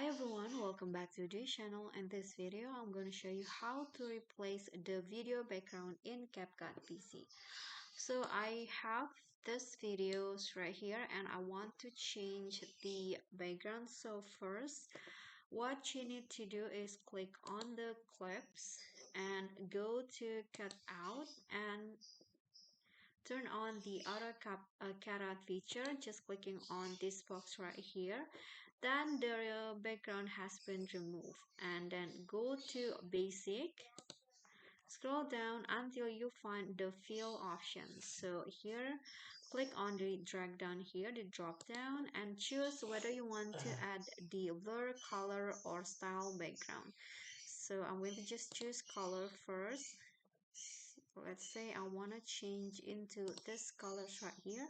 Hi everyone, welcome back to this channel. In this video, I'm going to show you how to replace the video background in CapCut PC. So I have this videos right here and I want to change the background. So first, what you need to do is click on the clips and go to cut out and turn on the auto cutout feature, just clicking on this box right here. Then the background has been removed, and then go to basic, scroll down until you find the fill options. So here, click on the drag down here, the drop down, and choose whether you want to add the blur, color, or style background. So I'm going to just choose color first. Let's say I want to change into this colors right here.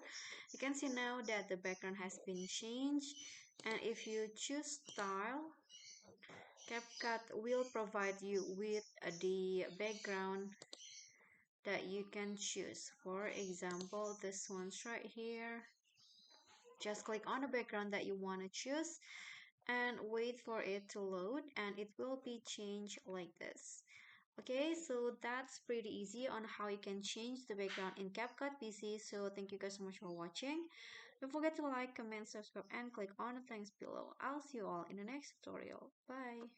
You can see now that the background has been changed, and if you choose style, CapCut will provide you with the background that you can choose. For example, this one's right here. Just click on the background that you want to choose and wait for it to load, and it will be changed like this. Okay, so that's pretty easy on how you can change the background in CapCut PC. So thank you guys so much for watching. Don't forget to like, comment, subscribe, and click on the links below. I'll see you all in the next tutorial. Bye.